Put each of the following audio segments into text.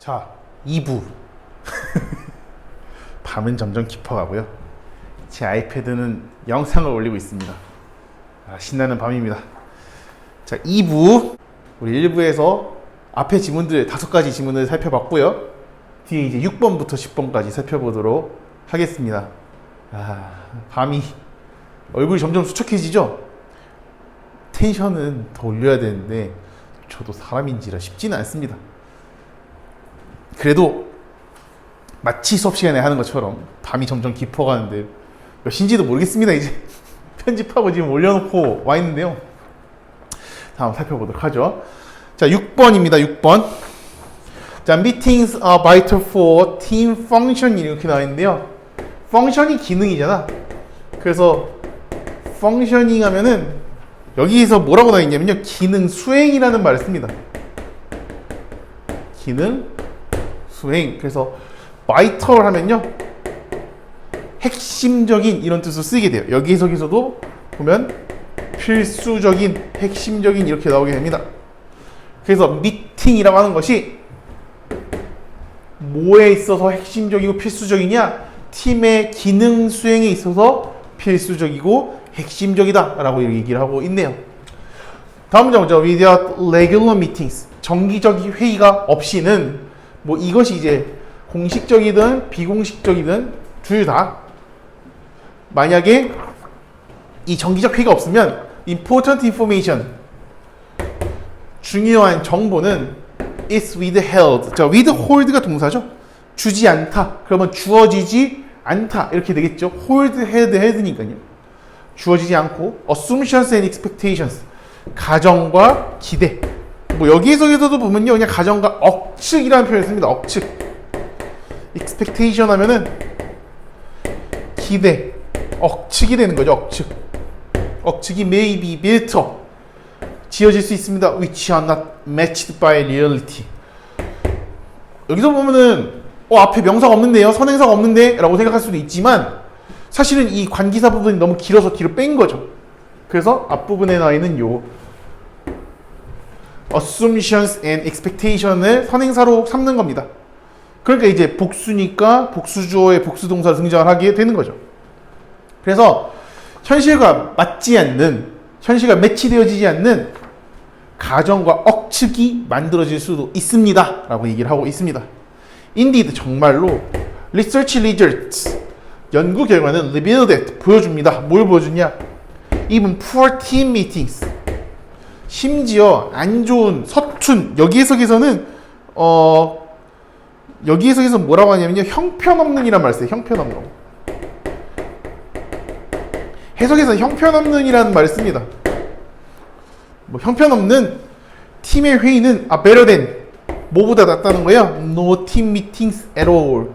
자, 2부. 밤은 점점 깊어가고요. 제 아이패드는 영상을 올리고 있습니다. 신나는 밤입니다. 자, 2부. 우리 1부에서 앞에 지문들 5가지 지문을 살펴봤고요. 뒤에 이제 6번부터 10번까지 살펴보도록 하겠습니다. 밤이 얼굴이 점점 수척해지죠? 텐션은 더 올려야 되는데 저도 사람인지라 쉽지는 않습니다. 그래도 마치 수업 시간에 하는 것처럼 밤이 점점 깊어가는데 몇 시인지도 모르겠습니다. 이제 편집하고 지금 올려놓고 와 있는데요. 다음 살펴보도록 하죠. 자, 6번입니다. 6번. 자, meetings are vital for team function 이렇게 나와 있는데요. 펑션이 기능이잖아. 그래서 functioning 하면은 여기서 뭐라고 나와 있냐면요. 기능 수행이라는 말을 씁니다. 기능 수행. 그래서 vital 하면요. 핵심적인 이런 뜻으로 쓰게 돼요. 여기서도 보면 필수적인, 핵심적인 이렇게 나오게 됩니다. 그래서 미팅이라고 하는 것이 뭐에 있어서 핵심적이고 필수적이냐? 팀의 기능 수행에 있어서 필수적이고 핵심적이다 라고 얘기를 하고 있네요. 다음 문제 보죠. Without regular meetings, 정기적 회의가 없이는 뭐 이것이 이제 공식적이든 비공식적이든 둘 다 만약에 이 정기적 회의가 없으면 important information, 중요한 정보는 is withheld. 자, withhold가 동사죠. 주지 않다. 그러면 주어지지 않다. 이렇게 되겠죠. hold, head니까요. 주어지지 않고 assumptions and expectations. 가정과 기대. 뭐 여기에서도 보면요. 그냥 가정과 억측이라는 표현을 씁니다. 억측. expectation 하면은 기대. 억측이 되는 거죠. 억측. 억측이 may be built up. 지어질 수 있습니다. which are not matched by reality. 여기서 보면은 앞에 명사가 없는데요. 선행사가 없는데 라고 생각할 수도 있지만 사실은 이 관계사 부분이 너무 길어서 뒤로 뺀 거죠. 그래서 앞부분에 나와 있는 요 assumptions and expectation을 선행사로 삼는 겁니다. 그러니까 이제 복수니까 복수주어의 복수동사로 등장을 하게 되는 거죠. 그래서 현실과 맞지 않는, 현실과 매치되어지지 않는 가정과 억측이 만들어질 수도 있습니다 라고 얘기를 하고 있습니다. Indeed, 정말로 research results, 연구 결과는 reveal that, 보여줍니다. 뭘 보여주냐? Even poor team meetings, 심지어 안 좋은, 서툰, 여기에서는 여기에서 뭐라고 하냐면요, 형편없는 이란 말을 써요. 형편없는. 해석에서 형편없는 이라는 말을 씁니다. 뭐 형편없는 팀의 회의는 better than, 뭐보다 낫다는 거예요? No team meetings at all.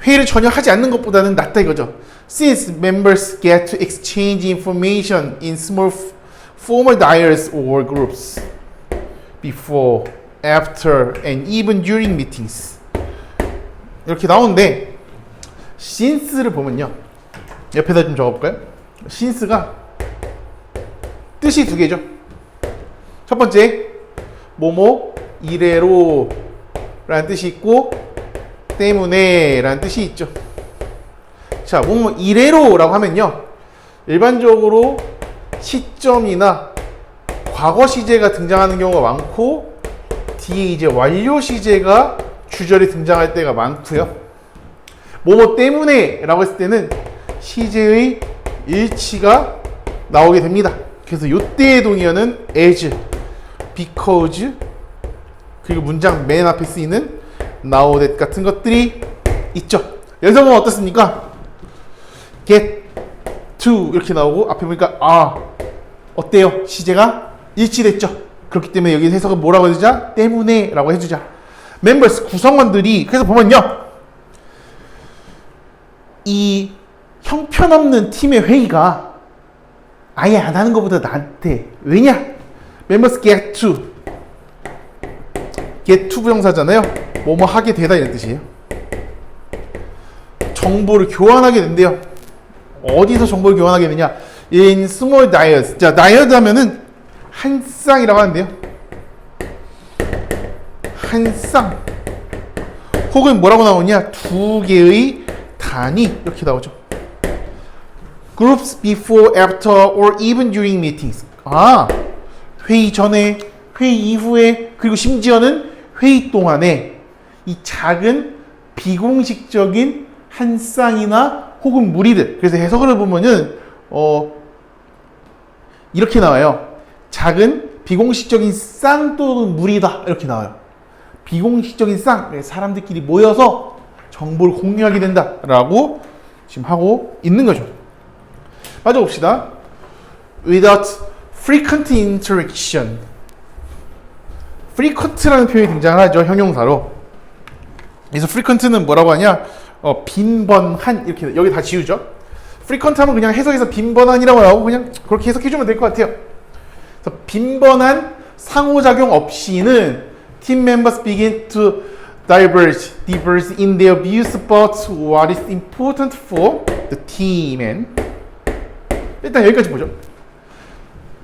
회의를 전혀 하지 않는 것보다는 낫다 이거죠. Since members get to exchange information in small formal diaries or groups before, after, and even during meetings. 이렇게 나오는데 since를 보면요. 옆에다 좀 적어볼까요? since가 뜻이 두 개죠. 첫 번째, 뭐뭐 이래로 라는 뜻이 있고 때문에 라는 뜻이 있죠. 자, 뭐뭐 이래로 라고 하면요, 일반적으로 시점이나 과거 시제가 등장하는 경우가 많고 뒤에 이제 완료 시제가 주절에 등장할 때가 많고요. 뭐뭐 때문에 라고 했을 때는 시제의 일치가 나오게 됩니다. 그래서 요때의 동의어는 as, because, 그리고 문장 맨 앞에 쓰이는 now that 같은 것들이 있죠. 여기서 보면 어떻습니까? get to 이렇게 나오고 앞에 보니까 어때요? 시제가 일치됐죠. 그렇기 때문에 여기 해석은 뭐라고 해주자? 때문에 라고 해주자. members, 구성원들이, 그래서 보면요, 이 형편없는 팀의 회의가 아예 안 하는 것보다 낫대. 왜냐? members get to, get to 부정사잖아요. 뭐뭐 하게 되다 이런 뜻이에요. 정보를 교환하게 된대요. 어디서 정보를 교환하게 되냐? in small diaries. 자, diary 하면은 한 쌍이라고 하는데요. 한 쌍. 혹은 뭐라고 나오냐? 두 개의 단위 이렇게 나오죠. Groups before, after, or even during meetings. 회의 전에, 회의 이후에, 그리고 심지어는 회의 동안에 이 작은 비공식적인 한 쌍이나 혹은 무리들. 그래서 해석을 보면은 이렇게 나와요. 작은 비공식적인 쌍 또는 무리다 이렇게 나와요. 비공식적인 쌍, 사람들끼리 모여서 정보를 공유하게 된다라고 지금 하고 있는 거죠. 맞아봅시다. Without frequent interaction. frequent라는 표현이 등장하죠. 형용사로. 그래서 frequent는 뭐라고 하냐? 빈번한 이렇게 여기 다 지우죠. frequent 하면 그냥 해석해서 빈번한이라고 나오고 그냥 그렇게 해석해주면 될 것 같아요. 그래서 빈번한 상호작용 없이는 team members begin to diverge in their views about what is important for the team. And 일단 여기까지 보죠.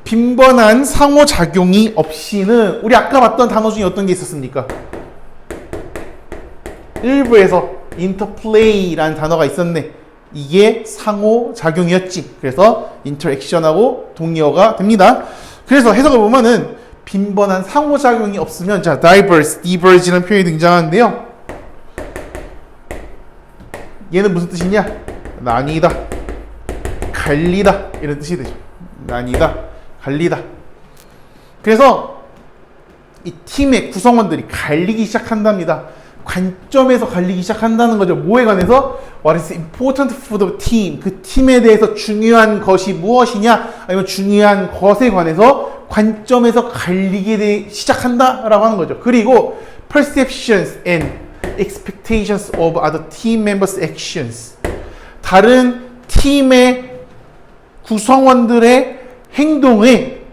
빈번한 상호작용이 없이는 우리 아까 봤던 단어 중에 어떤 게 있었습니까? 일부에서 interplay라는 단어가 있었네. 이게 상호작용이었지. 그래서 interaction하고 동의어가 됩니다. 그래서 해석을 보면은 빈번한 상호작용이 없으면 자 diverge라는 표현이 등장하는데요. 얘는 무슨 뜻이냐? 나뉘다, 갈리다 이런 뜻이 되죠. 나뉘다, 갈리다. 그래서 이 팀의 구성원들이 갈리기 시작한답니다. 관점에서 갈리기 시작한다는 거죠. 뭐에 관해서? What is important for the team? 그 팀에 대해서 중요한 것이 무엇이냐? 아니면 중요한 것에 관해서 관점에서 갈리게 시작한다라고 하는 거죠. 그리고 perceptions and expectations of other team members' actions. 다른 팀의 구성원들의 행동의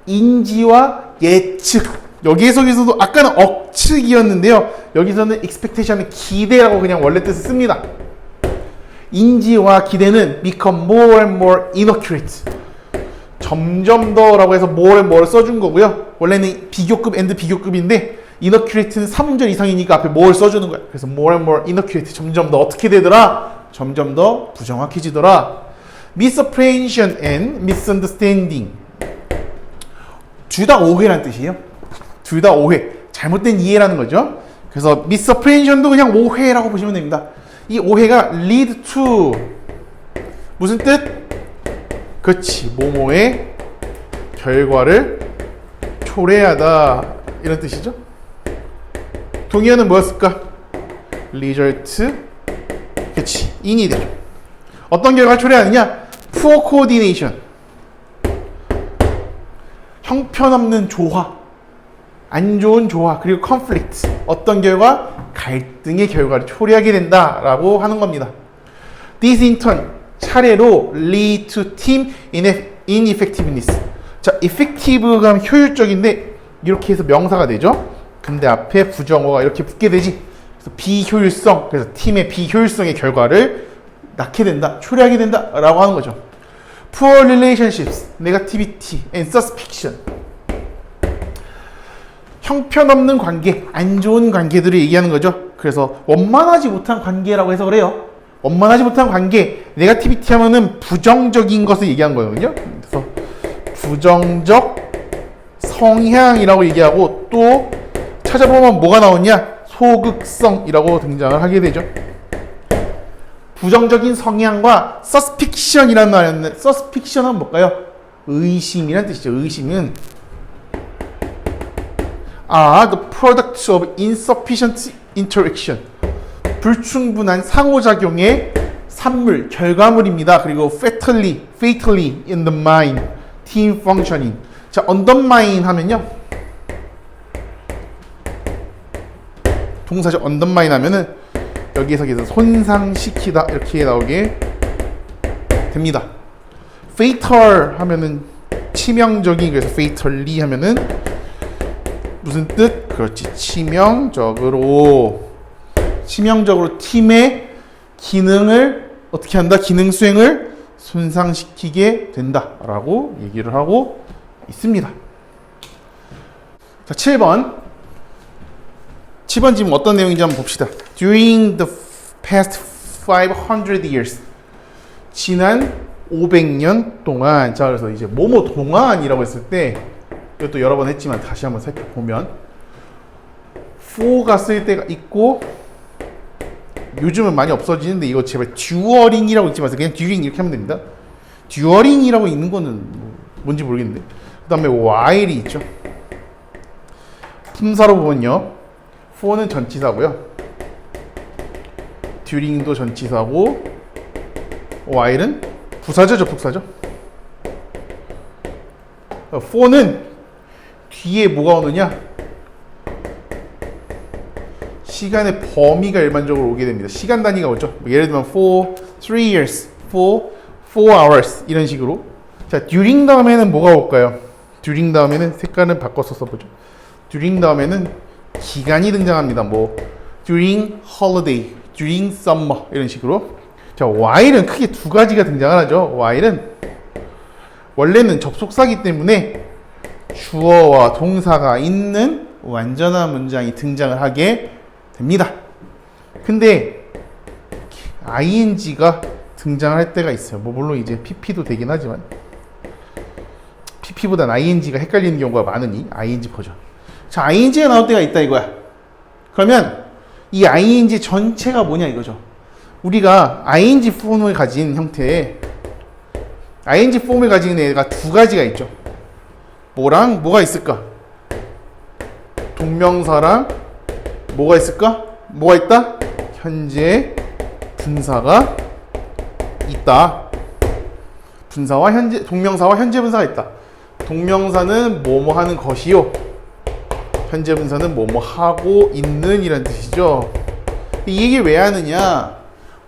인지와 예측. 여기에서도 아까는 억측이었는데요. 여기서는 expectation은 기대라고 그냥 원래 뜻을 씁니다. 인지와 기대는 become more and more inaccurate. 점점 더라고 해서 more and more를 써준 거고요. 원래는 비교급 and 비교급인데 inaccurate는 3음절 이상이니까 앞에 more를 써주는 거야. 그래서 more and more inaccurate. 점점 더 어떻게 되더라? 점점 더 부정확해지더라. misapprehension and misunderstanding. 둘 다 오해라는 뜻이에요. 둘 다 오해. 잘못된 이해라는 거죠. 그래서 misapprehension도 그냥 오해라고 보시면 됩니다. 이 오해가 lead to 무슨 뜻? 그렇지. 뭐뭐의 결과를 초래하다 이런 뜻이죠. 동의어는 뭐였을까? result 그렇지. in이 되죠. 어떤 결과를 초래하느냐? poor coordination 형편없는 조화 안 좋은 조화 그리고 conflict 어떤 결과? 갈등의 결과를 초래하게 된다라고 하는 겁니다. This in turn 차례로 lead to team ineffectiveness. 자, effective가 효율적인데 이렇게 해서 명사가 되죠. 근데 앞에 부정어가 이렇게 붙게 되지. 그래서 비효율성, 그래서 팀의 비효율성의 결과를 낳게 된다, 초래하게 된다라고 하는 거죠. Poor relationships, negativity, and suspicion. 형편없는 관계, 안 좋은 관계들을 얘기하는 거죠. 그래서 원만하지 못한 관계라고 해석을 해요. 원만하지 못한 관계, 네거티비티 하면은 부정적인 것을 얘기한 거거든요. 그래서 부정적 성향이라고 얘기하고 또 찾아보면 뭐가 나오냐? 소극성이라고 등장을 하게 되죠. 부정적인 성향과 suspicion이라는 말이었는데 suspicion은 뭘까요? 의심이라는 뜻이죠. 의심은 the product of insufficient interaction. 불충분한 상호작용의 산물, 결과물입니다. 그리고 fatally in the mind, team functioning. 자, undermine 하면요. 동사죠. undermine 하면은 여기에서 손상시키다 이렇게 나오게 됩니다. fatal 하면은 치명적인 그래서 fatally 하면은 무슨 뜻? 그렇지. 치명적으로 팀의 기능을 어떻게 한다? 기능 수행을 손상시키게 된다라고 얘기를 하고 있습니다. 자, 7번. 7번 질문 어떤 내용인지 한번 봅시다. During the past 500 years. 지난 500년 동안. 자, 그래서 이제 뭐뭐 동안이라고 했을 때 이것도 여러 번 했지만 다시 한번 살펴보면 for가 쓸 때가 있고 요즘은 많이 없어지는데 이거 제발 during이라고 읽지 마세요. 그냥 during 이렇게 하면 됩니다. during이라고 있는 거는 뭔지 모르겠는데. 그 다음에 while이 있죠. 품사로 보면요. for는 전치사고요. during도 전치사고 while은 부사죠, 접속사죠. for는 뒤에 뭐가 오느냐? 시간의 범위가 일반적으로 오게 됩니다. 시간 단위가 오죠. 예를 들면 for 3 years, for 4 hours 이런 식으로. 자, during 다음에는 뭐가 올까요? during 다음에는 색깔은 바꿔서 써보죠. during 다음에는 기간이 등장합니다. 뭐 during holiday, during summer 이런 식으로. 자, while은 크게 두 가지가 등장을 하죠. while은 원래는 접속사기 때문에 주어와 동사가 있는 완전한 문장이 등장을 하게 됩니다. 근데 ing가 등장할 때가 있어요. 뭐 물론 이제 pp도 되긴 하지만 pp보단 ing가 헷갈리는 경우가 많으니 ing 버전. 자, ing가 나올 때가 있다 이거야. 그러면 이 ing 전체가 뭐냐 이거죠. 우리가 ing 폼을 가진 형태의 ing 폼을 가진 애가 두 가지가 있죠. 뭐랑 뭐가 있을까? 동명사랑 뭐가 있을까? 뭐가 있다? 현재 분사가 있다. 분사와 현재, 동명사와 현재 분사가 있다. 동명사는 뭐뭐 하는 것이요. 현재 분사는 뭐뭐 하고 있는 이란 뜻이죠. 이 얘기 왜 하느냐?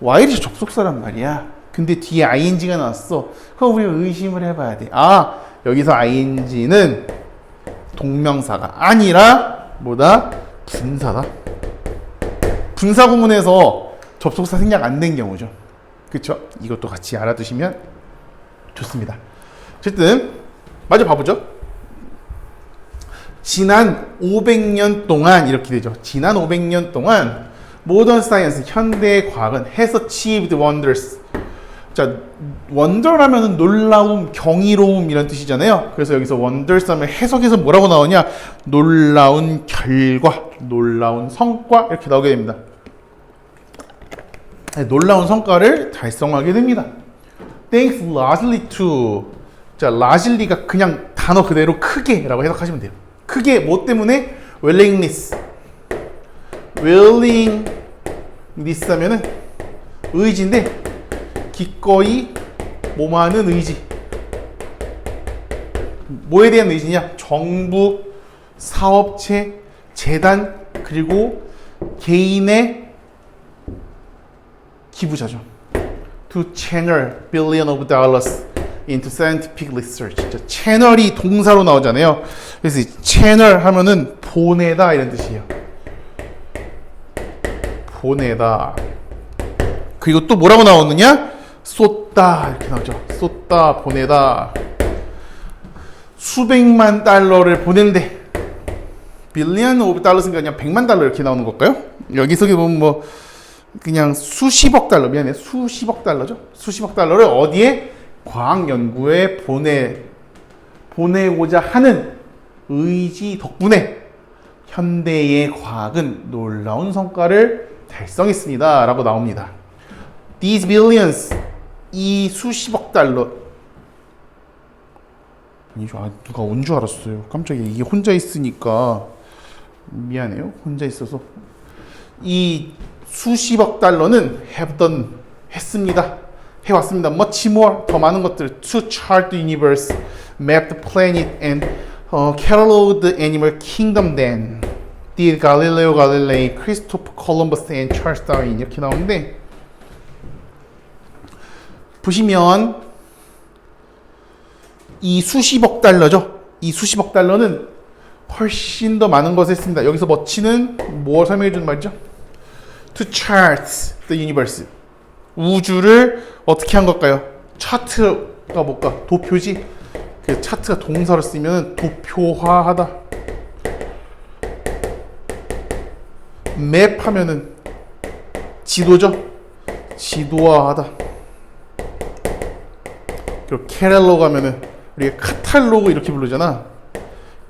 while이 접속사란 말이야. 근데 뒤에 ing가 나왔어. 그럼 우리가 의심을 해봐야 돼. 아, 여기서 ing는 동명사가 아니라 뭐다? 분사다. 분사 구문에서 접속사 생략 안 된 경우죠. 그쵸? 이것도 같이 알아두시면 좋습니다. 어쨌든 마저 봐보죠. 지난 500년 동안 이렇게 되죠. 지난 500년 동안 모던 사이언스, 현대의 과학은 has achieved wonders. 자, 원더라면 놀라움, 경이로움 이런 뜻이잖아요. 그래서 여기서 wonders 하면 해석에서 뭐라고 나오냐? 놀라운 결과, 놀라운 성과 이렇게 나오게 됩니다. 네, 놀라운 성과를 달성하게 됩니다. Thanks largely to. 자, largely가 그냥 단어 그대로 크게라고 해석하시면 돼요. 크게 뭐 때문에? willingness. willingness 하면은 의지인데 기꺼이 뭐하는 의지. 뭐에 대한 의지냐? 정부, 사업체, 재단, 그리고 개인의 기부자죠. To channel billion of dollars into scientific research. 자, 채널이 동사로 나오잖아요. 그래서 이 채널 하면은 보내다 이런 뜻이에요. 보내다. 그리고 또 뭐라고 나오느냐? 쏟다 이렇게 나오죠. 쏟다, 보내다. 수백만 달러를 보낸대. 빌리언 오브 달러스니까 그냥 100만 달러 이렇게 나오는 걸까요? 여기서 보면 뭐 그냥 수십억 달러, 미안해, 수십억 달러죠. 수십억 달러를 어디에? 과학 연구에 보내고자 하는 의지 덕분에 현대의 과학은 놀라운 성과를 달성했습니다 라고 나옵니다. These billions, 이 수십억 달러. 누가 온 줄 알았어요. 깜짝이야. 이게 혼자 있으니까 미안해요. 혼자 있어서. 이 수십억 달러는 have done, 했습니다. 해왔습니다. Much more, 더 많은 것들. To chart the universe, map the planet, and catalog the animal kingdom than did Galileo Galilei, Christopher Columbus, and Charles Darwin. 이렇게 나오는데 보시면 이 수십억 달러죠. 이 수십억 달러는 훨씬 더 많은 것을 했습니다. 여기서 much는 뭘 설명해 주는 말이죠? To chart the universe. 우주를 어떻게 한 걸까요? 차트가 뭘까? 도표지. 그 차트가 동사로 쓰면 도표화하다. 맵 하면은 지도죠. 지도화하다. 그리고 캐탈로그 하면은 우리가 카탈로그 이렇게 부르잖아.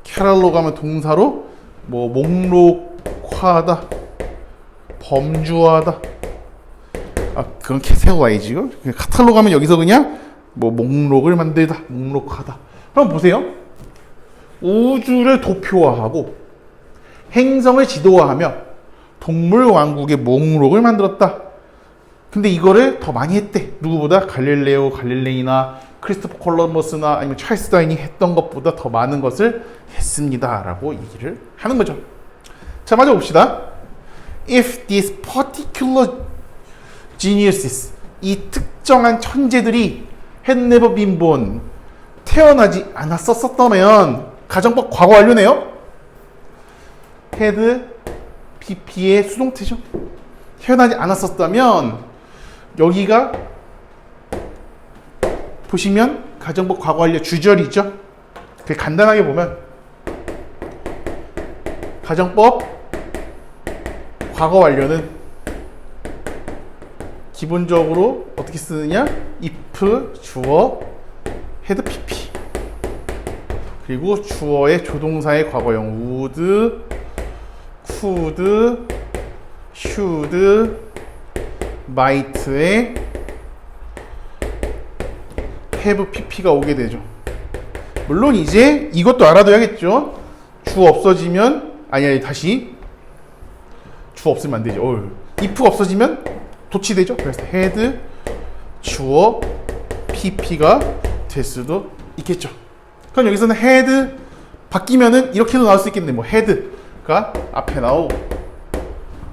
캐탈로그 하면 동사로 뭐 목록화하다, 범주화하다. 아, 그건 캐세워야지. 카탈로그 하면 여기서 그냥 뭐 목록을 만들다, 목록하다. 그럼 보세요. 우주를 도표화하고 행성을 지도화하며 동물 왕국의 목록을 만들었다. 근데 이거를 더 많이 했대. 누구보다 갈릴레오 갈릴레이나 크리스토퍼 콜럼버스나 아니면 찰스 다윈이 했던 것보다 더 많은 것을 했습니다. 라고 얘기를 하는 거죠. 자, 맞아 봅시다. If these particular geniuses, 이 특정한 천재들이 had never been born, 태어나지 않았었다면, 가정법 과거 완료네요. had pp의 수동태죠. 태어나지 않았었다면, 여기가 보시면 가정법 과거 완료 주절이죠. 간단하게 보면 가정법 과거 완료는 기본적으로 어떻게 쓰느냐? if 주어 had pp 그리고 주어의 조동사의 과거형 would, could, should, might의 have pp가 오게 되죠. 물론 이제 이것도 알아둬야겠죠. 주 없어지면 아니 다시 주 없으면 안 되죠. if 없어지면 도치되죠. 그래서 had 주어 pp가 될 수도 있겠죠. 그럼 여기서는 had 바뀌면은 이렇게도 나올 수 있겠네. 뭐 had가 앞에 나오고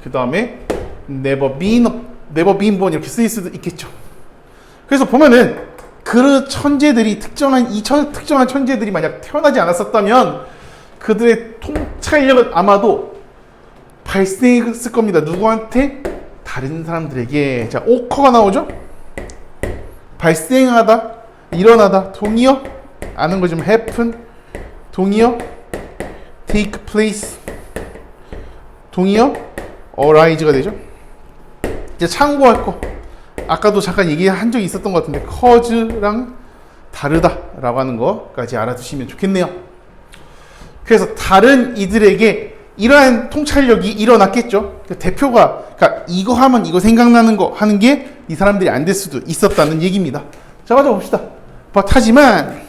그 다음에 never been born 이렇게 쓰일 수도 있겠죠. 그래서 보면은 그 천재들이 특정한 천재들이 만약 태어나지 않았었다면 그들의 통찰력은 아마도 발생했을 겁니다. 누구한테? 다른 사람들에게. 자, 오커가 나오죠? 발생하다, 일어나다, 동의어? 아는 거 좀 happen, 동의어? take place, 동의어? arise가 되죠? 이제 참고할 거. 아까도 잠깐 얘기한 적이 있었던 것 같은데 cause랑 다르다라고 하는 거까지 알아두시면 좋겠네요. 그래서 다른 이들에게 이러한 통찰력이 일어났겠죠. 대표가 그러니까 이거 하면 이거 생각나는 거 하는 게 이 사람들이 안 될 수도 있었다는 얘기입니다. 자, 맞아 봅시다. 하지만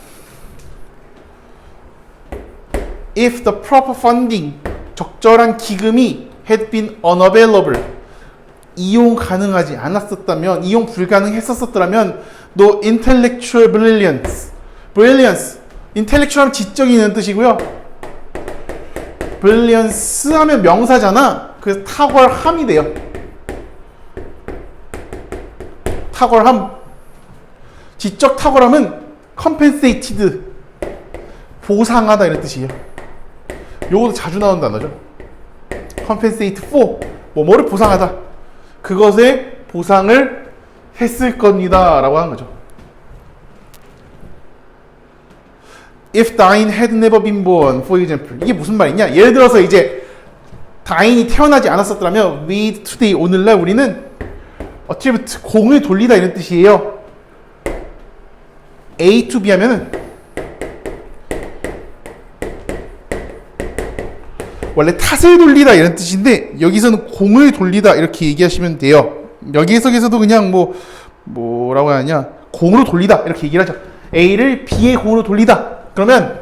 if the proper funding, 적절한 기금이 had been unavailable, 이용 가능하지 않았었다면, 이용 불가능했었더라면 no intellectual brilliance, intellectual 하면 지적인 이런 뜻이고요. brilliance 하면 명사잖아. 그래서 탁월함이 돼요. 탁월함. 지적 탁월함은 compensated, 보상하다 이런 뜻이에요. 요것도 자주 나오는 단어죠. compensate for, 뭐를 보상하다. 그것에 보상을 했을 겁니다. 라고 하는 거죠. If Dain had never been born, for example. 이게 무슨 말이냐? 예를 들어서 이제 다인이 태어나지 않았었다면 with today, 오늘날 우리는 attribute, 공을 돌리다 이런 뜻이에요. A to B 하면은 원래 탓을 돌리다 이런 뜻인데 여기서는 공을 돌리다 이렇게 얘기하시면 돼요. 여기에서도 그냥 뭐라고 하냐, 공으로 돌리다 이렇게 얘기를 하죠. A를 B의 공으로 돌리다. 그러면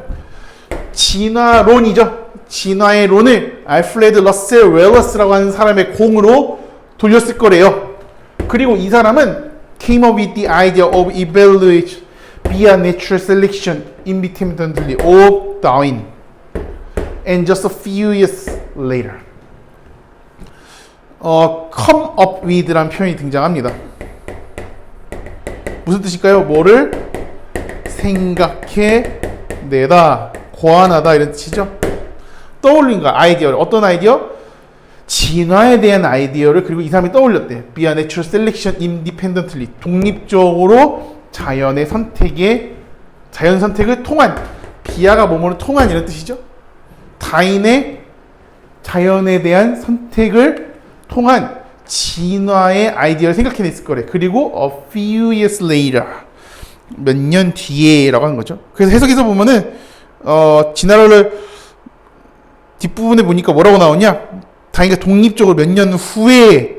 진화론이죠. 진화의 론을 알프레드 러셀 웰러스라고 하는 사람의 공으로 돌렸을 거래요. 그리고 이 사람은 came up with the idea of evaluation via natural selection independently of Darwin. And just a few years later, come up with라는 표현이 등장합니다. 무슨 뜻일까요? 뭐를 생각해내다, 고안하다 이런 뜻이죠. 떠올린 거, 아이디어를. 어떤 아이디어? 진화에 대한 아이디어를 그리고 이 사람이 떠올렸대. via natural selection independently, 독립적으로 자연 선택을 통한, 비아가 뭐뭐를 통한 이런 뜻이죠. 자연에 대한 선택을 통한 진화의 아이디어를 생각해냈을 거래. 그리고 a few years later, 몇 년 뒤에라고 하는 거죠. 그래서 해석에서 보면은 진화론을 뒷부분에 보니까 뭐라고 나오냐? 다인가 독립적으로 몇 년 후에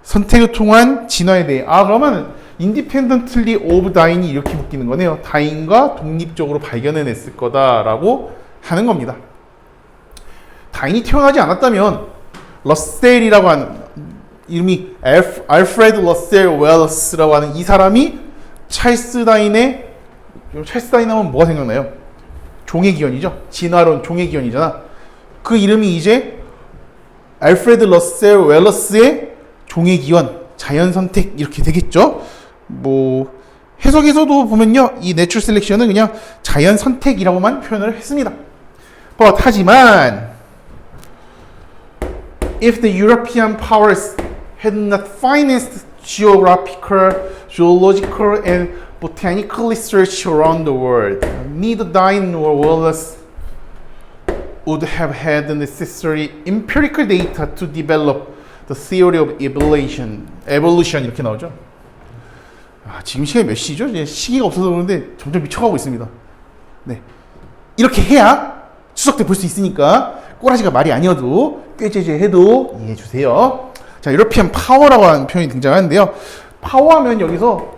선택을 통한 진화에 대해. 그러면 independently of 다인이 이렇게 묶이는 거네요. 다인과 독립적으로 발견해냈을 거다라고 하는 겁니다. 다인이 태어나지 않았다면 러셀이라고 하는 이름이 알프레드 러셀 웰스라고 하는 이 사람이 찰스 다인의 찰스 다인 하면 뭐가 생각나요? 종의 기원이죠. 진화론 종의 기원이잖아. 그 이름이 이제 알프레드 러셀 웰러스의 종의 기원, 자연 선택 이렇게 되겠죠. 뭐 해석에서도 보면요, 이 내추럴 셀렉션은 그냥 자연 선택이라고만 표현을 했습니다. 하지만 if the European powers had not financed geographical, geological, and botanical research around the world, neither Darwin nor Wallace would have had the necessary empirical data to develop the theory of evolution. evolution 이렇게 나오죠. 지금 시간이 몇 시죠? 이제 시기가 없어서 그런데 점점 미쳐가고 있습니다. 네, 이렇게 해야 추석 때 볼 수 있으니까 꼬라지가 말이 아니어도 꾀죄죄해도 이해해 주세요. 자, 유러피안 파워라고 하는 표현이 등장하는데요. 파워하면 여기서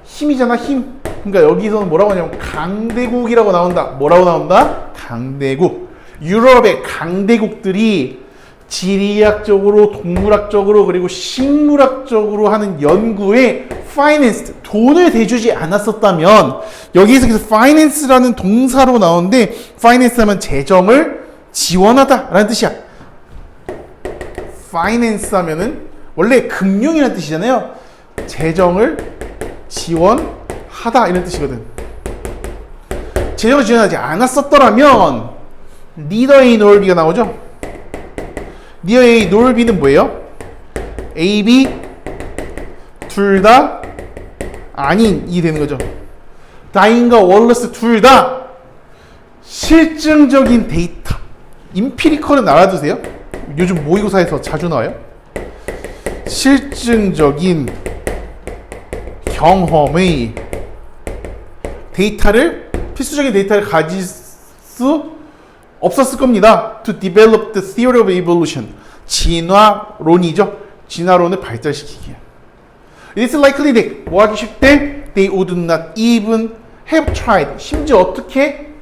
힘이잖아, 힘. 그러니까 여기서는 뭐라고 하냐면 강대국이라고 나온다. 뭐라고 나온다? 강대국. 유럽의 강대국들이 지리학적으로, 동물학적으로, 그리고 식물학적으로 하는 연구에 finance, 돈을 대주지 않았었다면, 여기에서 계속 finance라는 동사로 나오는데, finance 하면 재정을 지원하다 라는 뜻이야. finance 하면은 원래 금융이라는 뜻이잖아요. 재정을 지원하다 이런 뜻이거든. 재정을 지원하지 않았었더라면 neither A nor B가 나오죠. neither A nor B는 뭐예요? A, B 둘 다 아닌이 되는 거죠. 다인과 월러스 둘 다 실증적인 데이터, 임피리컬은 알아두세요. 요즘 모의고사에서 자주 나와요. 실증적인 경험의 데이터를, 필수적인 데이터를 가질 수 없었을 겁니다. To develop the theory of evolution. 진화론이죠. 진화론을 발달시키기. It is likely that, 뭐 하기 쉽대? They would not even have tried. 심지어 어떻게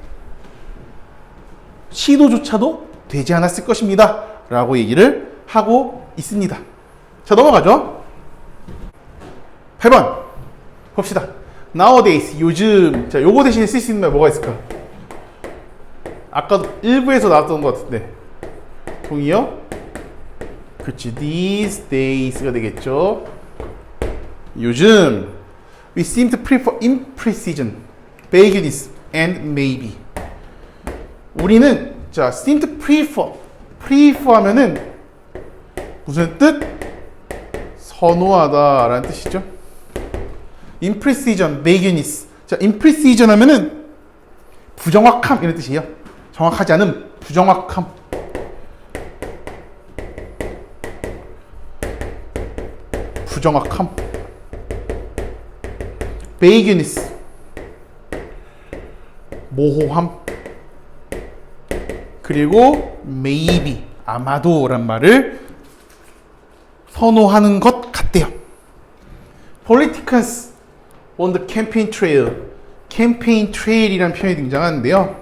시도조차도 되지 않았을 것입니다. 라고 얘기를 하고 있습니다. 자, 넘어가죠. 8번 봅시다. Nowadays, 요즘. 자, 요거 대신에 쓸 수 있는 말 뭐가 있을까? 아까도 일부에서 나왔던 것 같은데. 동의요? 그렇지. These days가 되겠죠. 요즘 we seem to prefer imprecision, vagueness, and maybe. 우리는 자, seem to prefer 하면은 무슨 뜻? 선호하다 라는 뜻이죠. imprecision, vagueness. 자, imprecision 하면은 부정확함 이런 뜻이에요. 정확하지 않은 부정확함. 부정확함. vagueness, 모호함. 그리고 maybe, 아마도란 말을 선호하는 것 같대요. Politicians on the campaign trail. campaign trail이라는 표현이 등장하는데요.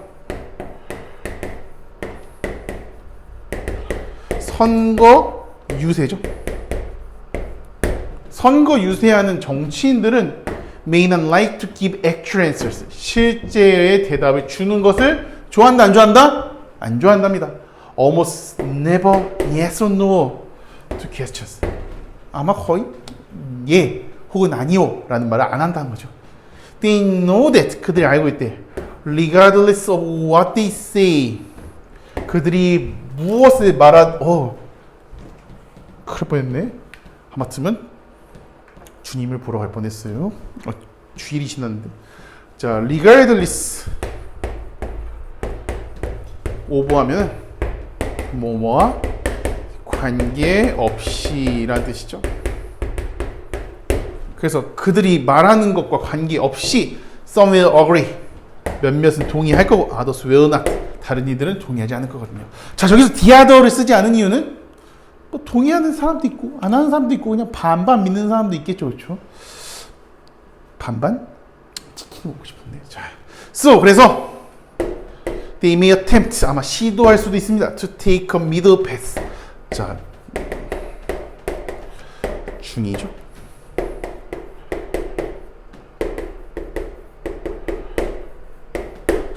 선거 유세죠. 선거 유세하는 정치인들은 may not like to give actual answers. 실제의 대답을 주는 것을 좋아한다, 안 좋아한다? 안 좋아한답니다. Almost never yes or no to questions. 아마 거의 예 혹은 아니요 라는 말을 안 한다는 거죠. They know that. 그들이 알고 있대. Regardless of what they say. 그들이 무엇을 큰일 뻔했네. 하마터면 주님을 보러 갈 뻔했어요. 주일이 지났는데. 자, regardless 오버하면 뭐뭐와 관계없이라는 뜻이죠. 그래서 그들이 말하는 것과 관계없이 some will agree. 몇몇은 동의할 거고 others will not. 다른 이들은 동의하지 않을 거거든요. 자, 저기서 the other를 쓰지 않은 이유는 뭐 동의하는 사람도 있고 안 하는 사람도 있고 그냥 반반 믿는 사람도 있겠죠. 그렇죠? 반반? 치킨 먹고 싶은데. 자, so 그래서 they may attempt, 아마 시도할 수도 있습니다. to take a middle path. 자, 중이죠.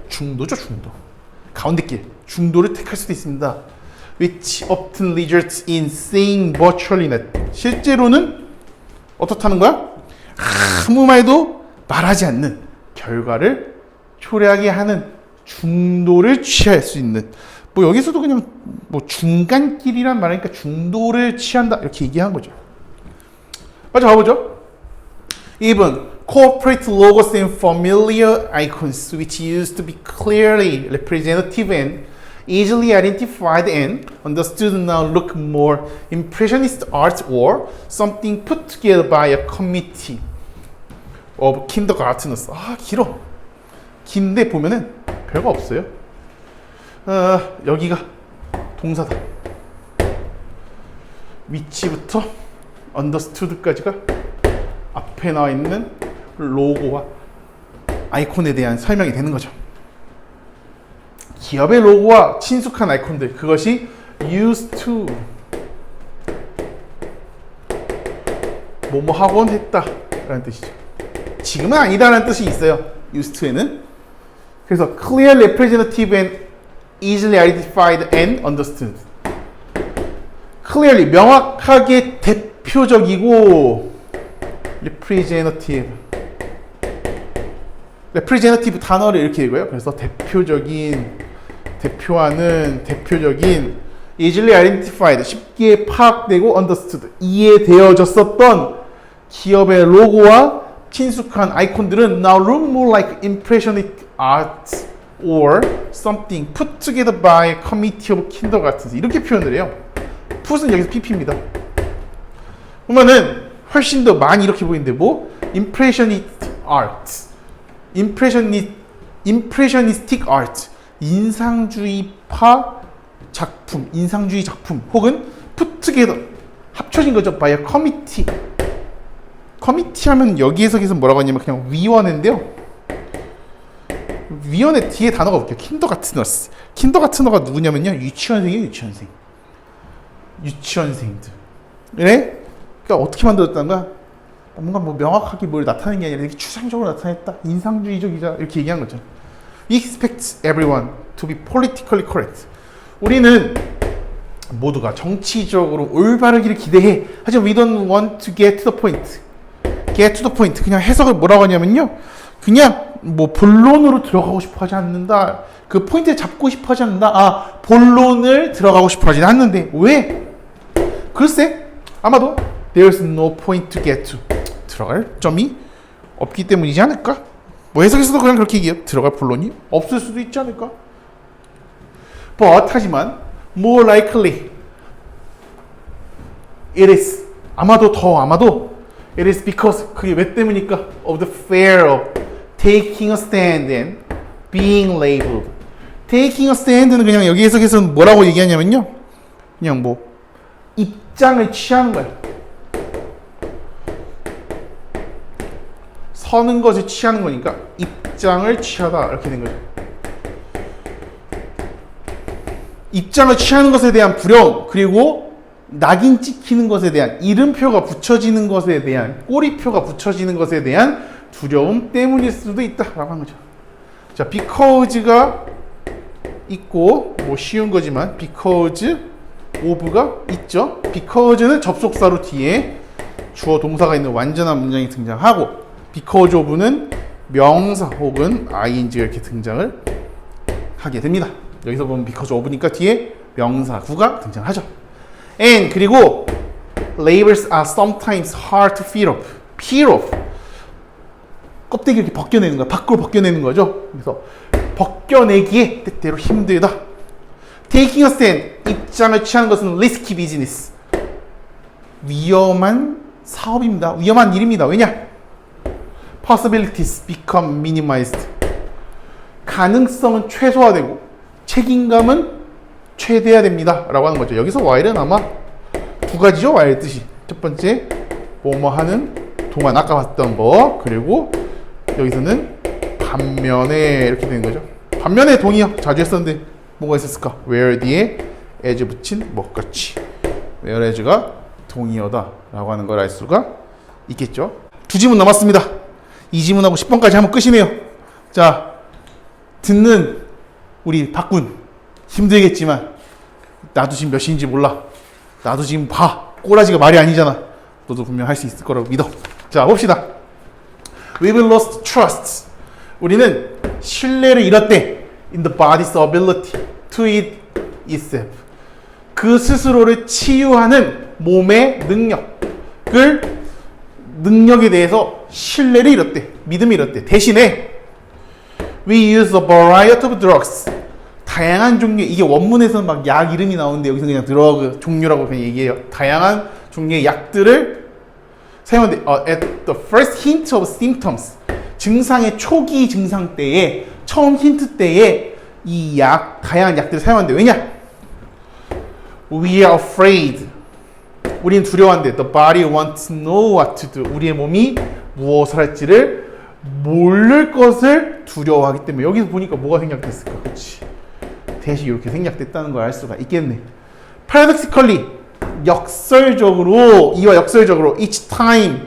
중도죠, 중도. 가운데 길, 중도를 택할 수도 있습니다. which often results in saying virtually nothing. 실제로는 어떻다는 거야? 아무 말도 말하지 않는 결과를 초래하게 하는 중도를 취할 수 있는, 뭐 여기서도 그냥 뭐 중간길이란 말이니까 중도를 취한다 이렇게 얘기한 거죠. 맞아, 봐보죠. 2번 corporate logos and familiar icons which used to be clearly representative and easily identified and understood now look more impressionist art or something put together by a committee of kindergarteners. 아, 길어. 긴데 보면은 별거 없어요. 여기가 동사다. 위치부터 understood까지가 앞에 나와 있는 로고와 아이콘에 대한 설명이 되는 거죠. 기업의 로고와 친숙한 아이콘들, 그것이 used to 뭐뭐 하곤 했다 라는 뜻이죠. 지금은 아니다 라는 뜻이 있어요, used to에는. 그래서 clear, representative and easily identified and understood. clearly, 명확하게 대표적이고, representative 단어를 이렇게 읽어요. 그래서 대표적인, 대표하는, 대표적인, easily identified, 쉽게 파악되고 understood, 이해되어졌었던 기업의 로고와 친숙한 아이콘들은 now look more like impressionist art or something put together by a committee of kindergartens. 이렇게 표현을 해요. put은 여기서 pp입니다. 그러면은 훨씬 더 많이 이렇게 보이는데 뭐? impressionist art, impressionistic art, 인상주의파 작품, 인상주의 작품, 혹은 put together, 합쳐진 거죠. by a committee. 커미티 하면 여기에서 계속 뭐라고 하냐면 그냥 위원회인데요. 위원회 뒤에 단어가 볼게요. 킨더가트너스. 킨더가트너가 누구냐면요, 유치원생이에요. 유치원생들. 그래? 그러니까 어떻게 만들었다는 거야? 뭔가 뭐 명확하게 뭘 나타내는 게 아니라 이렇게 추상적으로 나타냈다. 인상주의적이자 이렇게 얘기한 거죠. We expect everyone to be politically correct. 우리는 모두가 정치적으로 올바르기를 기대해. 하지만 we don't want to get to the point. get to the point. 그냥 해석을 뭐라고 하냐면요, 그냥 뭐 본론으로 들어가고 싶어 하지 않는다. 그 포인트를 잡고 싶어 하지 않는다. 아, 본론을 들어가고 싶어 하지 않는데. 왜? 글쎄, 아마도 there's no point to get to. 들어갈 점이 없기 때문이지 않을까? 뭐 해석에서도 그냥 그렇게 얘기해요. 들어갈 본론이 없을 수도 있지 않을까? But 하지만 more likely it is, 아마도 it is because, 그게 왜 때문입니까? of the fear of taking a stand and being labeled. taking a stand는 그냥 여기 해석에서는 뭐라고 얘기하냐면요, 그냥 뭐 입장을 취하는 거야. 서는 것을 취하는 거니까 입장을 취하다 이렇게 된 거죠. 입장을 취하는 것에 대한 두려움, 그리고 낙인 찍히는 것에 대한, 이름표가 붙여지는 것에 대한, 꼬리표가 붙여지는 것에 대한 두려움 때문일 수도 있다라고 하는 거죠. 자, because가 있고, 뭐 쉬운 거지만 because of가 있죠. because는 접속사로 뒤에 주어 동사가 있는 완전한 문장이 등장하고, because of는 명사 혹은 ing가 이렇게 등장을 하게 됩니다. 여기서 보면 because of니까 뒤에 명사구가 등장하죠. And 그리고 labels are sometimes hard to peel off. 껍데기 이렇게 벗겨내는 거야. 밖으로 벗겨내는 거죠. 그래서 벗겨내기에 때때로 힘들다. taking a stand, 입장을 취하는 것은 risky business. 위험한 사업입니다. 위험한 일입니다. 왜냐? possibilities become minimized. 가능성은 최소화되고 책임감은 최대화됩니다. 라고 하는 거죠. 여기서 while은 아마 두 가지죠. while 뜻이. 첫 번째, 뭐뭐 하는 동안 아까 봤던 거. 그리고 여기서는 반면에 이렇게 되는 거죠. 반면에 동의어 자주 했었는데 뭐가 있었을까? where 뒤에 as 붙인 뭐같이. whereas가 동의어다 라고 하는 걸 알 수가 있겠죠. 두 지문 남았습니다. 이 지문하고 10번까지 하면 끝이네요. 자, 듣는 우리 박군 힘들겠지만 나도 지금 몇 시인지 몰라. 나도 지금 봐. 꼬라지가 말이 아니잖아. 너도 분명 할 수 있을 거라고 믿어. 자, 봅시다. We've lost trust. 우리는 신뢰를 잃었대. In the body's ability to eat itself. 그 스스로를 치유하는 몸의 능력에 대해서 신뢰를 잃었대. 믿음을 잃었대. 대신에 we use a variety of drugs. 다양한 종류, 이게 원문에서는 막 약 이름이 나오는데 여기서 그냥 드러그 종류라고 그냥 얘기해요. 다양한 종류의 약들을 사용하는데 at the first hint of symptoms. 증상의 초기 증상 때에, 처음 힌트 때에 이 다양한 약들을 사용하는데 왜냐? We are afraid. 우리는 두려워한데 the body wants to know what to do. 우리의 몸이 무엇을 할지를 모를 것을 두려워하기 때문에. 여기서 보니까 뭐가 생략됐을까? 그렇지. 대시 이렇게 생략됐다는 걸 알 수가 있겠네. paradoxically, 이와 역설적으로 each time,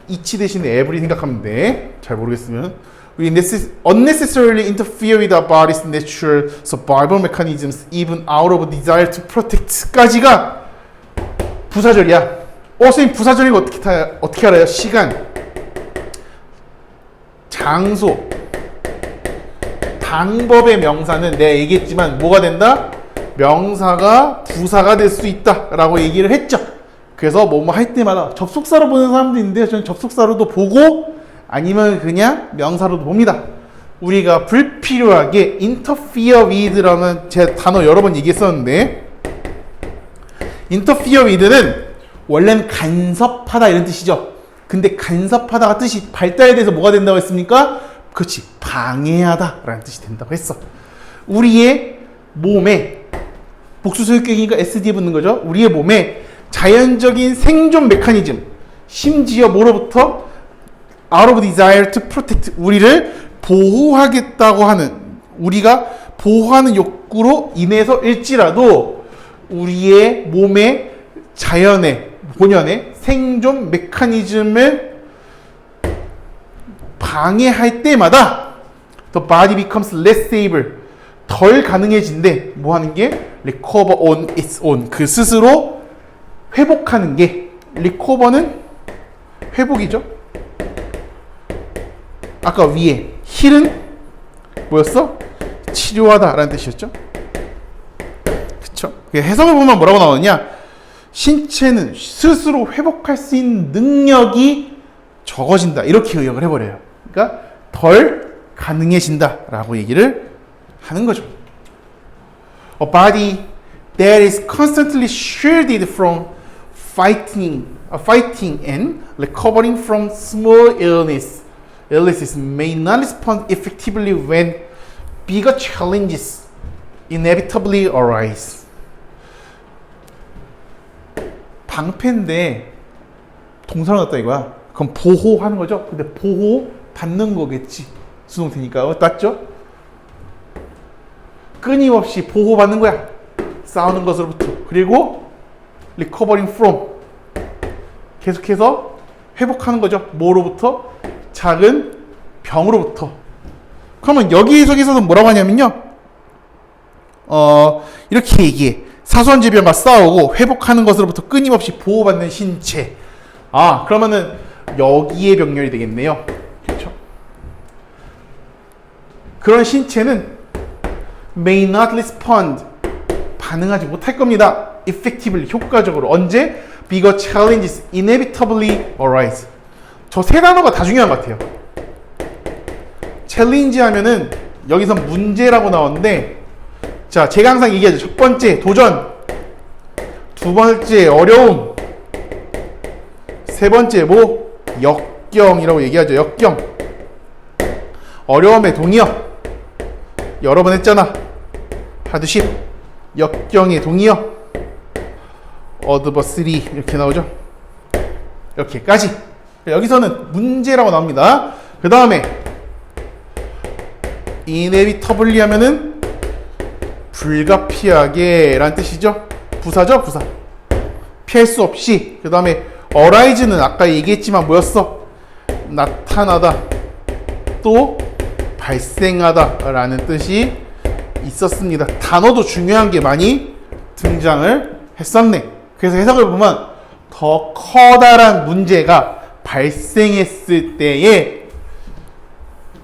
each 대신에 every 생각하면 돼. 잘 모르겠으면 we unnecessarily interfere with our body's natural survival mechanisms even out of desire to protect 까지가 부사절이야. 선생님 부사절인 거 어떻게 알아요? 시간, 장소, 방법의 명사는 내가 얘기했지만 뭐가 된다? 명사가 부사가 될 수 있다 라고 얘기를 했죠. 그래서 뭐뭐 할 때마다 접속사로 보는 사람도 있는데 저는 접속사로도 보고 아니면 그냥 명사로도 봅니다. 우리가 불필요하게 interfere with라는 제 단어 여러 번 얘기했었는데 interfere with는 원래는 간섭하다 이런 뜻이죠. 근데 간섭하다가 뜻이 발달돼서 뭐가 된다고 했습니까? 그렇지, 방해하다 라는 뜻이 된다고 했어. 우리의 몸에 복수소유격이니까 SD에 붙는 거죠. 우리의 몸에 자연적인 생존 메커니즘, 심지어 뭐로부터 out of desire to protect, 우리를 보호하겠다고 하는, 우리가 보호하는 욕구로 인해서 일지라도 우리의 몸의 자연의 본연의 생존 메커니즘을 방해할 때마다 the body becomes less able, 덜 가능해진대. 뭐 하는 게? recover on its own, 그 스스로 회복하는 게. recover는 회복이죠. 아까 위에 heal은 뭐였어? 치료하다 라는 뜻이었죠. 그쵸? 해석을 보면 뭐라고 나오느냐? 신체는 스스로 회복할 수 있는 능력이 적어진다, 이렇게 의역을 해버려요. 그러니까 덜 가능해진다 라고 얘기를 하는 거죠. A body that is constantly shielded from fighting and recovering from small illnesses may not respond effectively when bigger challenges inevitably arise. 방패인데 동사로 넣었다 이거야. 그럼 보호하는 거죠. 근데 보호 받는 거겠지. 수동태니까. 맞죠? 끊임없이 보호받는 거야. 싸우는 것으로부터. 그리고 recovering from, 계속해서 회복하는 거죠. 뭐로부터? 작은 병으로부터. 그러면 여기서는 뭐라고 하냐면요. 이렇게 얘기해. 사소한 질병과 싸우고 회복하는 것으로부터 끊임없이 보호받는 신체. 그러면은 여기에 병렬이 되겠네요. 그렇죠? 그런 신체는 may not respond, 반응하지 못할 겁니다. effectively, 효과적으로. 언제? bigger challenges inevitably arise. 저 세 단어가 다 중요한 것 같아요. 챌린지 하면은 여기서 문제라고 나오는데 자, 제가 항상 얘기하죠. 첫 번째 도전, 두 번째 어려움, 세 번째 뭐 역경이라고 얘기하죠. 역경. 어려움의 동의어 여러 번 했잖아. 하드십. 역경의 동의어 어드버스리 이렇게 나오죠. 이렇게까지. 여기서는 문제라고 나옵니다. 그 다음에 inevitably 하면은 불가피하게 라는 뜻이죠. 부사죠. 부사. 피할 수 없이. 그 다음에 arise는 아까 얘기했지만 뭐였어? 나타나다 또 발생하다 라는 뜻이 있었습니다. 단어도 중요한 게 많이 등장을 했었네. 그래서 해석을 보면 더 커다란 문제가 발생했을 때에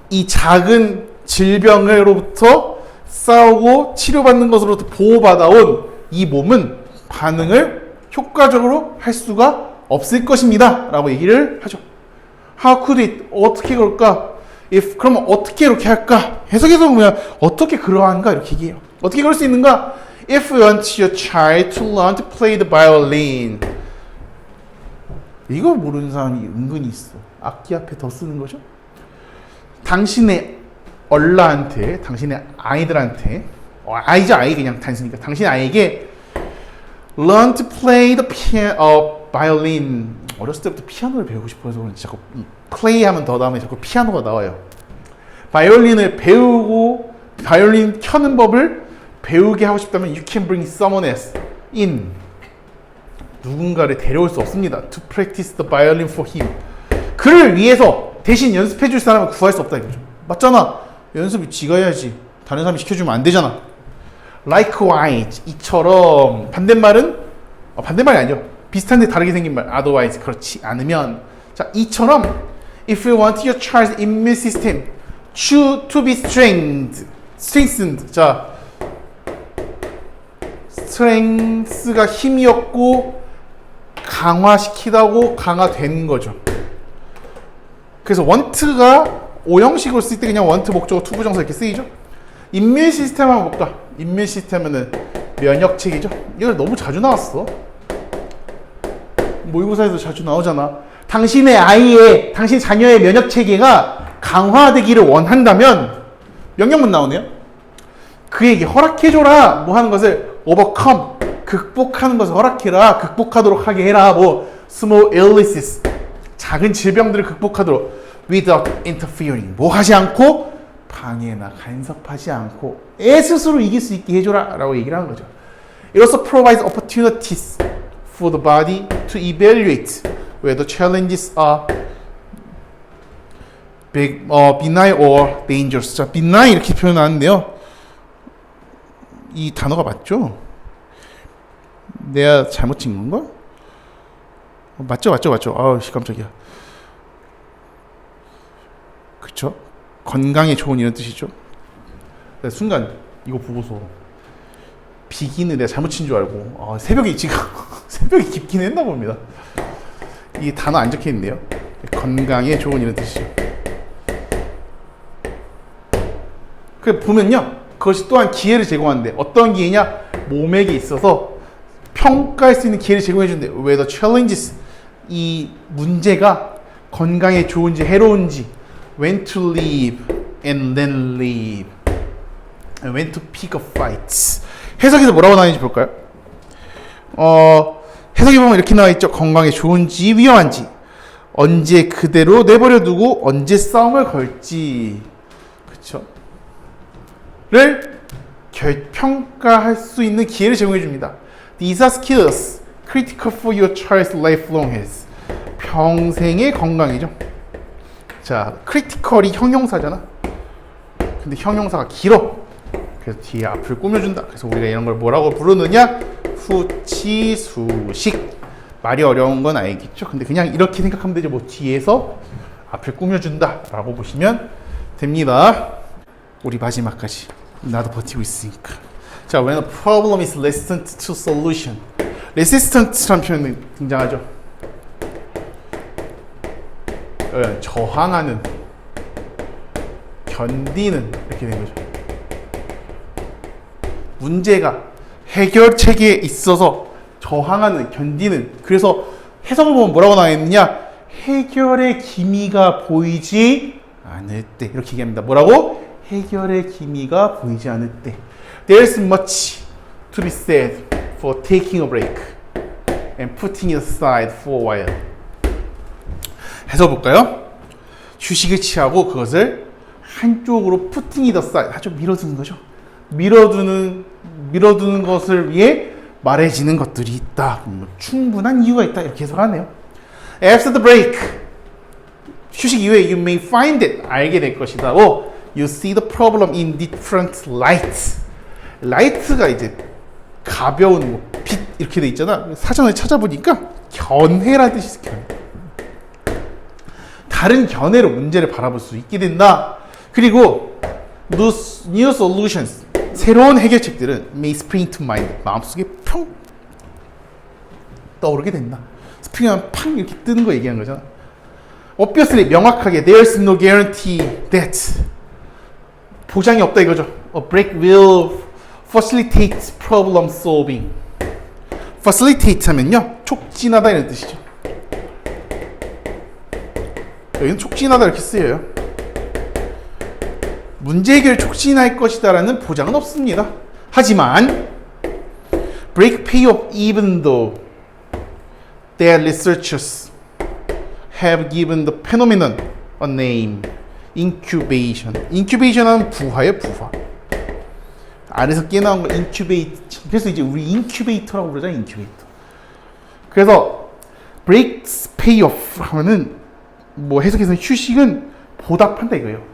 이 작은 질병으로부터 싸우고 치료받는 것으로부터 보호받아온 이 몸은 반응을 효과적으로 할 수가 없을 것입니다 라고 얘기를 하죠. How could it? 어떻게 그럴까? If, 그러면 어떻게 이렇게 할까? 해석해서 보면 어떻게 그러한가? 이렇게 얘기해요. 어떻게 그럴 수 있는가? If you want your child to learn to play the violin. 이걸 모르는 사람이 은근히 있어. 악기 앞에 더 쓰는 거죠. 당신의 얼라한테, 당신의 아이들한테, 아이죠, 아이 그냥 단순히니까. 당신의 아이에게 learn to play the violin. 어렸을 때부터 피아노를 배우고 싶어서 그런지 자꾸 play 하면 더 다음에 자꾸 피아노가 나와요. 바이올린을 배우고 바이올린 켜는 법을 배우게 하고 싶다면 you can bring someone else in. 누군가를 데려올 수 없습니다. To practice the violin for him. 그를 위해서 대신 연습해 줄 사람을 구할 수 없다 이거죠. 맞잖아. 연습을 지가 해야지. 다른 사람이 시켜주면 안 되잖아. Likewise. 이처럼. 반대말은 반대말이 아니죠. 비슷한데 다르게 생긴 말. Otherwise. 그렇지 않으면. 자, 이처럼 if you want your child's immune system to be strengthened. 자, strength가 힘이었고 강화시키다고 강화된 거죠. 그래서 want가 오형식으로 쓸 때 그냥 want 목적어 to 부정사 이렇게 쓰이죠. 인밀 시스템 한번 볼까? 인밀 시스템은 면역체계죠. 이거 너무 자주 나왔어. 모의고사에서 자주 나오잖아. 당신의 아이의, 당신 자녀의 면역체계가 강화되기를 원한다면 명령문 나오네요. 그에게 허락해줘라. 뭐 하는 것을 overcome, 극복하는 것을 허락해라. 극복하도록 하게 해라. 뭐 small illnesses, 작은 질병들을 극복하도록 without interfering, 뭐 하지 않고 방해나 간섭하지 않고 애 스스로 이길 수 있게 해줘라 라고 얘기를 하는 거죠. It also provides opportunities for the body to evaluate whether challenges are benign or dangerous. 자, benign 이렇게 표현하는데요. 이 단어가 맞죠? 내가 잘못 찍은 건가? 맞죠. 아우, 깜짝이야. 그쵸? 건강에 좋은 이런 뜻이죠. 순간 이거 보고서 비기는 내가 잘못 친 줄 알고 새벽에 지금 새벽에 깊긴 했나 봅니다. 이 단어 안 적혀 있네요. 건강에 좋은 이런 뜻이죠. 그 보면요, 그것이 또한 기회를 제공하는데 어떤 기회냐? 몸에게 있어서 평가할 수 있는 기회를 제공해 주는데 whether challenges, 이 문제가 건강에 좋은지 해로운지, when to live and then live, when to pick a fight. 해석에서 뭐라고 나오는지 볼까요? 해석에 보면 이렇게 나와 있죠. 건강에 좋은지 위험한지, 언제 그대로 내버려 두고 언제 싸움을 걸지, 그렇죠? 를 평가할 수 있는 기회를 제공해 줍니다. These are skills critical for your child's lifelong health. 평생의 건강이죠. 자, critical이 형용사잖아. 근데 형용사가 길어. 그래서 뒤에 앞을 꾸며준다. 그래서 우리가 이런 걸 뭐라고 부르느냐? 후치수식. 말이 어려운 건 알겠죠? 근데 그냥 이렇게 생각하면 되죠. 뭐 뒤에서 앞을 꾸며준다 라고 보시면 됩니다. 우리 마지막까지 나도 버티고 있으니까. 자, when a problem is resistant to solution. resistant라는 표현이 등장하죠. 저항하는, 견디는 이렇게 된 거죠. 문제가 해결책에 있어서 저항하는, 견디는. 그래서 해석을 보면 뭐라고 나와있느냐? 해결의 기미가 보이지 않을 때. 이렇게 얘기합니다. 뭐라고? 해결의 기미가 보이지 않을 때. There's much to be said for taking a break and putting it aside for a while. 해석 볼까요? 휴식을 취하고 그것을 한쪽으로 putting it aside, 아주 밀어두는 거죠. 밀어두는 것을 위해 말해지는 것들이 있다. 충분한 이유가 있다. 이렇게 해석하네요. After the break, 휴식 이후에 you may find it, 알게 될 것이다. 오, you see the problem in different lights. light가 이제 가벼운 뭐, 빛 이렇게 돼 있잖아. 사전에 찾아보니까 견해라는 뜻이 있어요. 다른 견해로 문제를 바라볼 수 있게 된다. 그리고 new solutions, 새로운 해결책들은 may spring to mind, 마음속에 평 떠오르게 된다. 스프링하면 팡 이렇게 뜨는 거 얘기하는 거잖아. obviously, 명확하게 there's no guarantee that, 보장이 없다 이거죠. A break will facilitate problem solving. facilitate 하면요, 촉진하다 이런 뜻이죠. 여기는 촉진하다 이렇게 쓰여요. 문제 해결을 촉진할 것이다 라는 보장은 없습니다. 하지만 break pay off even though their researchers have given the phenomenon a name. incubation. incubation은 부화예요, 부화. 안에서 깨나온 거 incubate. 그래서 이제 우리 incubator라고 그러잖아요, incubator. 그래서 breaks pay off 하면은 뭐 해석해서 휴식은 보답한다 이거예요.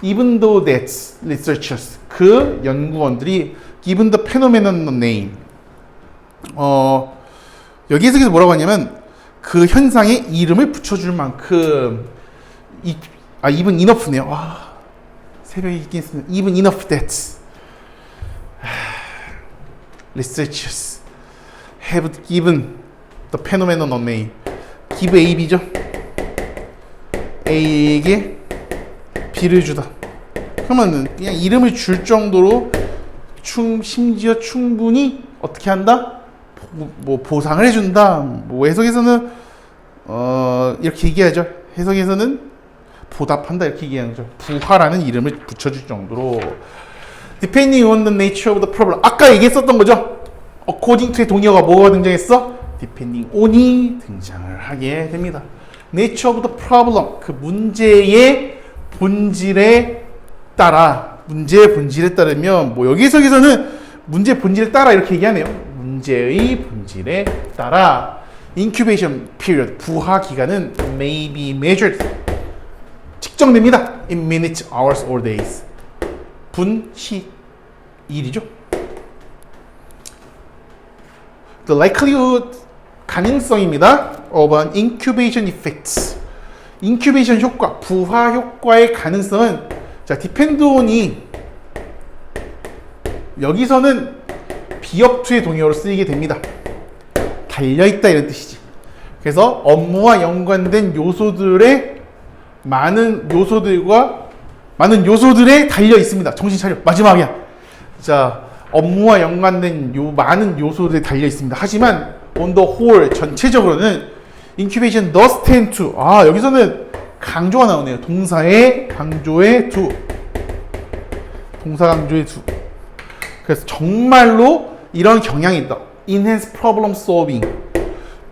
Even though that researchers, 그 연구원들이 given the phenomenon a name. 여기 해석에서 뭐라고 하냐면 그 현상에 이름을 붙여줄 만큼 even enough네요. 새벽에 있긴 했습니다. even enough that researchers have given the phenomenon a name. give A죠. A에게 B를 주다. 그러면 그냥 이름을 줄 정도로 심지어 충분히 어떻게 한다? 뭐 보상을 해준다. 뭐 해석에서는 이렇게 얘기하죠. 해석에서는 보답한다 이렇게 얘기하는 거죠. 부화라는 이름을 붙여줄 정도로. Depending on the nature of the problem. 아까 얘기했었던 거죠. According to의 동의어가 뭐가 등장했어? Depending on이 등장을 하게 됩니다. Nature of the problem. 그 문제의 본질에 따라, 문제의 본질에 따르면 뭐 여기 해석에서는 문제의 본질에 따라 이렇게 얘기하네요. 문제의 본질에 따라 incubation period, 부화 기간은 may be measured, 측정됩니다. in minutes, hours or days. 분, 시, 일이죠. The likelihood, 가능성입니다. of an incubation effect. incubation 효과, 부화 효과의 가능성은, 자, depend on이 여기서는 비업2의 동의어로 쓰이게 됩니다. 달려있다 이런 뜻이지. 그래서 업무와 연관된 요소들의 많은 요소들에 달려 있습니다. 정신 차려. 마지막이야. 자, 업무와 연관된 많은 요소들에 달려 있습니다. 하지만 on the whole, 전체적으로는 incubation does tend to, 여기서는 강조가 나오네요. 동사의 강조의 to. 동사 강조의 to. 그래서 정말로 이런 경향이 있다. enhance problem solving.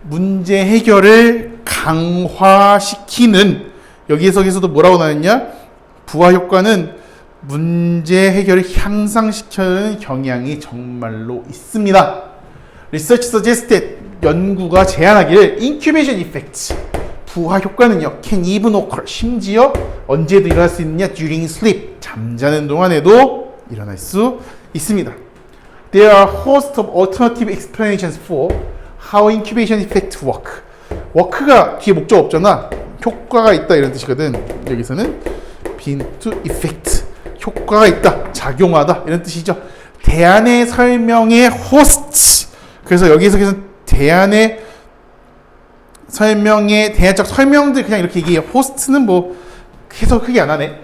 문제 해결을 강화시키는, 여기 해석에서도 뭐라고 나왔냐? 부화 효과는 문제 해결을 향상시키는 경향이 정말로 있습니다. Research suggested, 연구가 제안하기를 incubation effect, 부화 효과는요, can even occur, 심지어 언제도 일어날 수 있느냐? during sleep, 잠자는 동안에도 일어날 수 있습니다. There are a host of alternative explanations for how incubation effect work. work가 뒤에 목적 없잖아. 효과가 있다 이런 뜻이거든. 여기서는 been to effect, 효과가 있다, 작용하다 이런 뜻이죠. 대안의 설명의 host. 그래서 여기서 대안의 설명의 대안적 설명들 그냥 이렇게 얘기해요. 호스트는 뭐 해석 크게 안 하네.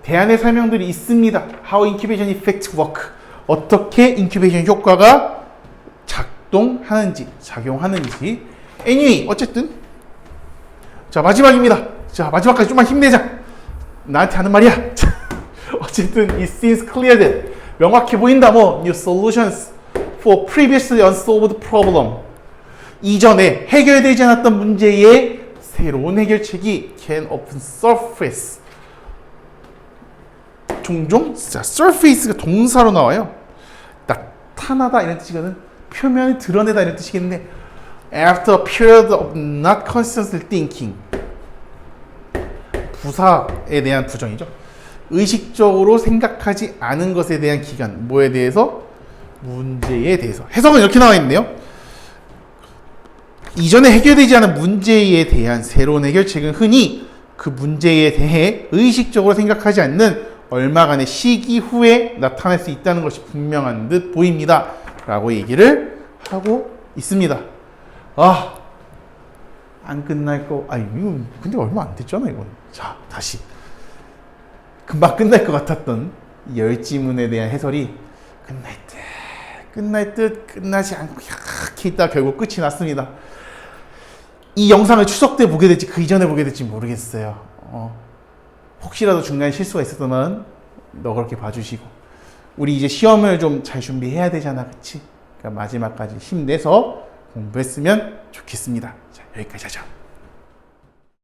대안의 설명들이 있습니다. How incubation effect work. 어떻게 인큐베이션 효과가 작용하는지. anyway, 어쨌든. 자, 마지막입니다. 자, 마지막까지 좀만 힘내자. 나한테 하는 말이야. 어쨌든, it seems clear that. 명확해 보인다. 뭐, new solutions for previously unsolved problem. 이전에 해결되지 않았던 문제의 새로운 해결책이 can often surface. 종종 자, surface가 동사로 나와요. 나타나다 이런 뜻이거든. 표면을 드러내다 이런 뜻이겠는데 after a period of not consciously thinking. 부사에 대한 부정이죠. 의식적으로 생각하지 않은 것에 대한 기간. 뭐에 대해서? 문제에 대해서. 해석은 이렇게 나와 있네요. 이전에 해결되지 않은 문제에 대한 새로운 해결책은 흔히 그 문제에 대해 의식적으로 생각하지 않는 얼마간의 시기 후에 나타날 수 있다는 것이 분명한 듯 보입니다. 라고 얘기를 하고 있습니다. 아, 안 끝날 거. 아니, 이거 근데 얼마 안 됐잖아, 이건. 자, 다시. 금방 끝날 것 같았던 이 열지문에 대한 해설이 끝날 듯 끝나지 않고 이렇게 있다 결국 끝이 났습니다. 이 영상을 추석 때 보게 될지 그 이전에 보게 될지 모르겠어요. 혹시라도 중간에 실수가 있었다면 너 그렇게 봐주시고 우리 이제 시험을 좀 잘 준비해야 되잖아, 그치? 그러니까 마지막까지 힘내서 공부했으면 좋겠습니다. 자, 여기까지 하자.